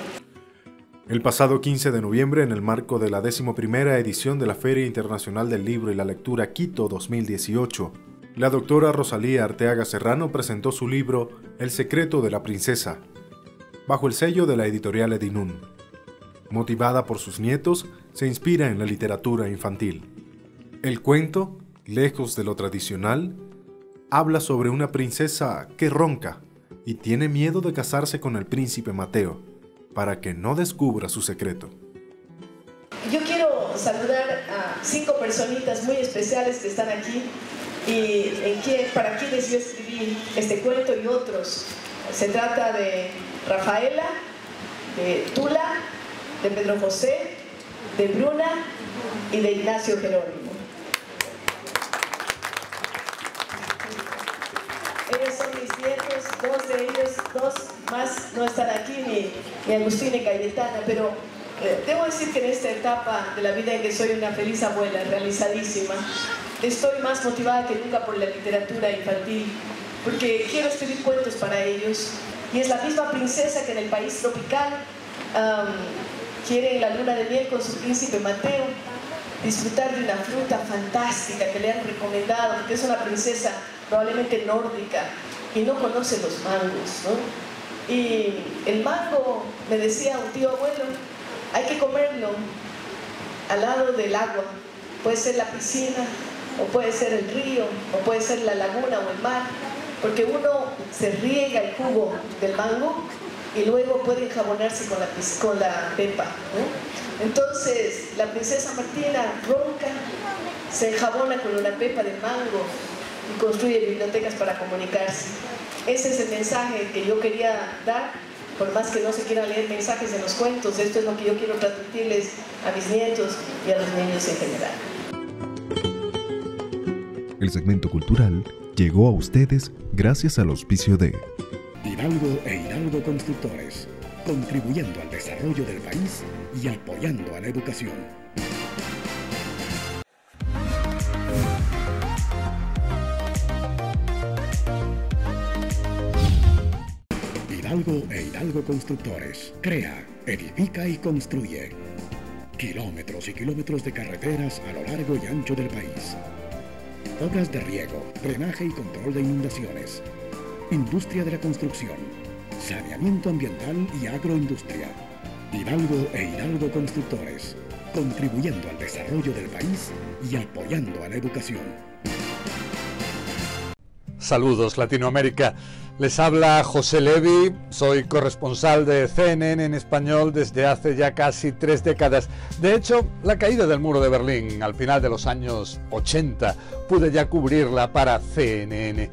El pasado 15 de noviembre, en el marco de la 11ª edición de la Feria Internacional del Libro y la Lectura Quito 2018, la doctora Rosalía Arteaga Serrano presentó su libro El secreto de la princesa, bajo el sello de la editorial Edinun. Motivada por sus nietos, se inspira en la literatura infantil. El cuento, lejos de lo tradicional, habla sobre una princesa que ronca y tiene miedo de casarse con el príncipe Mateo, para que no descubra su secreto. Yo quiero saludar a 5 personitas muy especiales que están aquí y para quienes yo escribí este cuento y otros. Se trata de Rafaela, de Tula, de Pedro José, de Bruna y de Ignacio Jerónimo. Ellos son mis nietos, 2 de ellos, 2 más no están aquí, ni Agustín ni Cayetana, pero debo decir que en esta etapa de la vida en que soy una feliz abuela, realizadísima, estoy más motivada que nunca por la literatura infantil, porque quiero escribir cuentos para ellos, y es la misma princesa que en el país tropical quiere en la luna de miel con su príncipe Mateo disfrutar de una fruta fantástica que le han recomendado, porque es una princesa probablemente nórdica y no conoce los mangos, ¿no? Y el mango, me decía un tío abuelo, hay que comerlo al lado del agua, puede ser la piscina, o puede ser el río, o puede ser la laguna o el mar, porque uno se riega el jugo del mango y luego puede enjabonarse con la pepa, ¿no? Entonces la princesa Martina ronca, se enjabona con una pepa de mango y construye bibliotecas para comunicarse. Ese es el mensaje que yo quería dar, por más que no se quieran leer mensajes en los cuentos. Esto es lo que yo quiero transmitirles a mis nietos y a los niños en general. El segmento cultural llegó a ustedes gracias al auspicio de Hidalgo e Hidalgo Constructores, contribuyendo al desarrollo del país y apoyando a la educación. Hidalgo e Hidalgo Constructores, crea, edifica y construye. Kilómetros y kilómetros de carreteras a lo largo y ancho del país. Obras de riego, drenaje y control de inundaciones. Industria de la construcción. Saneamiento ambiental y agroindustria. Hidalgo e Hidalgo Constructores. Contribuyendo al desarrollo del país y apoyando a la educación. Saludos Latinoamérica, les habla José Levi, soy corresponsal de CNN en español desde hace ya casi 3 décadas. De hecho, la caída del muro de Berlín al final de los años 80 pude ya cubrirla para CNN.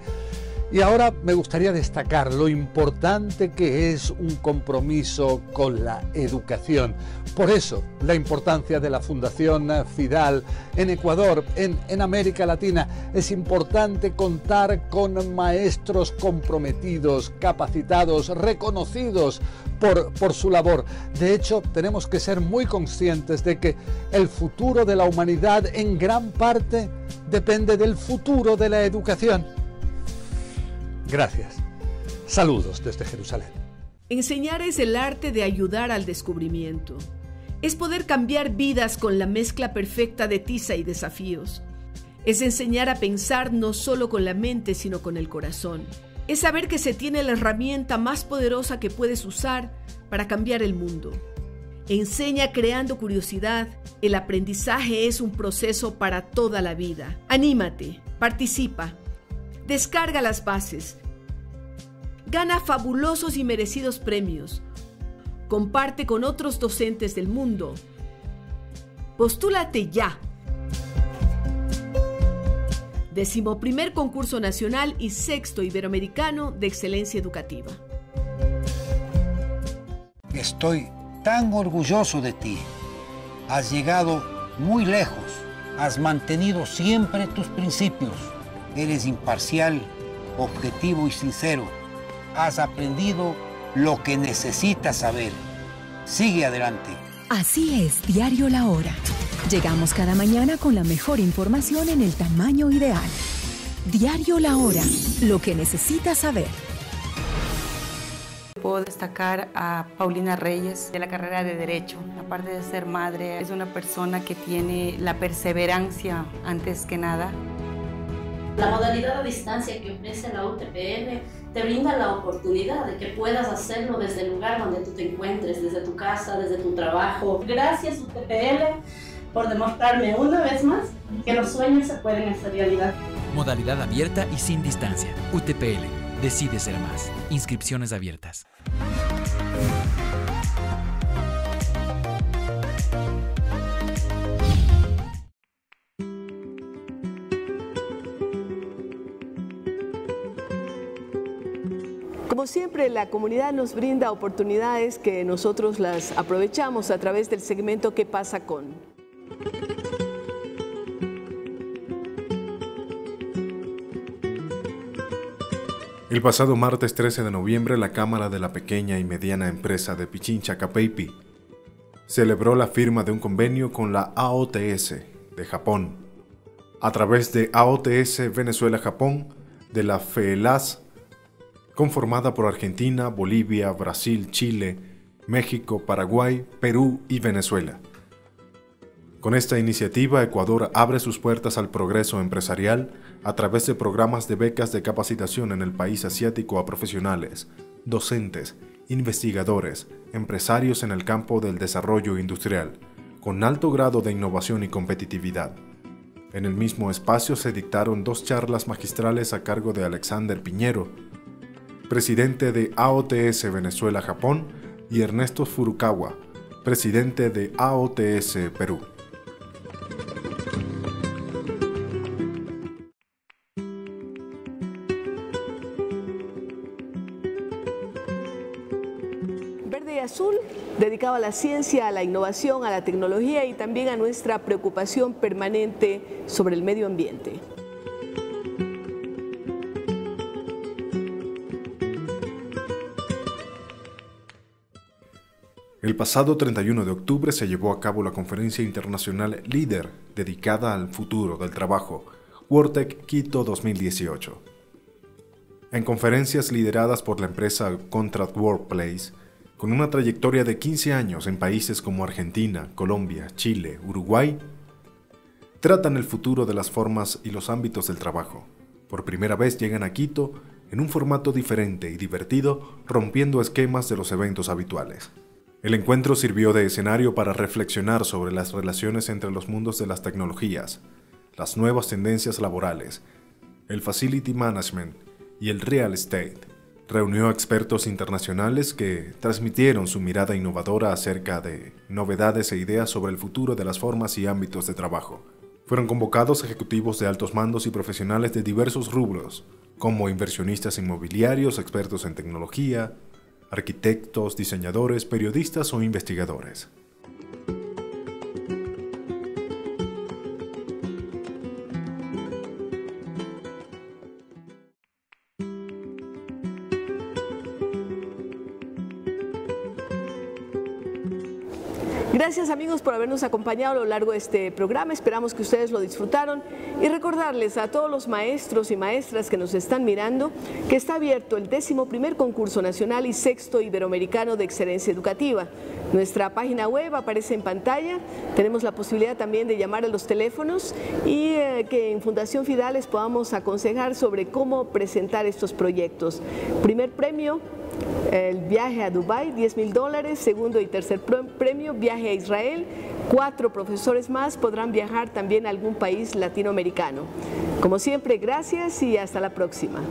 Y ahora me gustaría destacar lo importante que es un compromiso con la educación. Por eso, la importancia de la Fundación Fidal en Ecuador, en América Latina. Es importante contar con maestros comprometidos, capacitados, reconocidos por su labor. De hecho, tenemos que ser muy conscientes de que el futuro de la humanidad en gran parte depende del futuro de la educación. Gracias. Saludos desde Jerusalén. Enseñar es el arte de ayudar al descubrimiento. Es poder cambiar vidas con la mezcla perfecta de tiza y desafíos. Es enseñar a pensar no solo con la mente, sino con el corazón. Es saber que se tiene la herramienta más poderosa que puedes usar para cambiar el mundo. Enseña creando curiosidad. El aprendizaje es un proceso para toda la vida. Anímate, participa. Descarga las bases. Gana fabulosos y merecidos premios. Comparte con otros docentes del mundo. Postúlate ya. 11º Concurso Nacional y 6º Iberoamericano de Excelencia Educativa. Estoy tan orgulloso de ti. Has llegado muy lejos. Has mantenido siempre tus principios. Eres imparcial, objetivo y sincero. Has aprendido lo que necesitas saber. Sigue adelante. Así es, Diario La Hora. Llegamos cada mañana con la mejor información en el tamaño ideal. Diario La Hora, lo que necesitas saber. Puedo destacar a Paulina Reyes de la carrera de Derecho. Aparte de ser madre, es una persona que tiene la perseverancia antes que nada. La modalidad a distancia que ofrece la UTPL te brinda la oportunidad de que puedas hacerlo desde el lugar donde tú te encuentres, desde tu casa, desde tu trabajo. Gracias UTPL por demostrarme una vez más que los sueños se pueden hacer realidad. Modalidad abierta y sin distancia. UTPL. Decide ser más. Inscripciones abiertas. Como siempre, la comunidad nos brinda oportunidades que nosotros las aprovechamos a través del segmento ¿Qué pasa con? El pasado martes 13 de noviembre, la Cámara de la Pequeña y Mediana Empresa de Pichincha Capeipi celebró la firma de un convenio con la AOTS de Japón. A través de AOTS Venezuela-Japón, de la FEELAS, conformada por Argentina, Bolivia, Brasil, Chile, México, Paraguay, Perú y Venezuela. Con esta iniciativa, Ecuador abre sus puertas al progreso empresarial a través de programas de becas de capacitación en el país asiático a profesionales, docentes, investigadores, empresarios en el campo del desarrollo industrial, con alto grado de innovación y competitividad. En el mismo espacio se dictaron 2 charlas magistrales a cargo de Alexander Piñero, presidente de AOTS Venezuela-Japón, y Ernesto Furukawa, presidente de AOTS Perú. Verde y Azul, dedicado a la ciencia, a la innovación, a la tecnología y también a nuestra preocupación permanente sobre el medio ambiente. El pasado 31 de octubre se llevó a cabo la conferencia internacional LEADER dedicada al futuro del trabajo, WorldTech Quito 2018. En conferencias lideradas por la empresa Contract Workplace, Con una trayectoria de 15 años en países como Argentina, Colombia, Chile, Uruguay, tratan el futuro de las formas y los ámbitos del trabajo. Por primera vez llegan a Quito en un formato diferente y divertido, rompiendo esquemas de los eventos habituales. El encuentro sirvió de escenario para reflexionar sobre las relaciones entre los mundos de las tecnologías, las nuevas tendencias laborales, el facility management y el real estate. Reunió a expertos internacionales que transmitieron su mirada innovadora acerca de novedades e ideas sobre el futuro de las formas y ámbitos de trabajo. Fueron convocados ejecutivos de altos mandos y profesionales de diversos rubros, como inversionistas inmobiliarios, expertos en tecnología, arquitectos, diseñadores, periodistas o investigadores. Gracias amigos por habernos acompañado a lo largo de este programa, esperamos que ustedes lo disfrutaron y recordarles a todos los maestros y maestras que nos están mirando que está abierto el 11º concurso nacional y 6º iberoamericano de excelencia educativa. Nuestra página web aparece en pantalla, tenemos la posibilidad también de llamar a los teléfonos y que en Fundación Fidales podamos aconsejar sobre cómo presentar estos proyectos. Primer premio, el viaje a Dubái, $10.000, segundo y tercer premio, viaje a Israel, 4 profesores más podrán viajar también a algún país latinoamericano. Como siempre, gracias y hasta la próxima.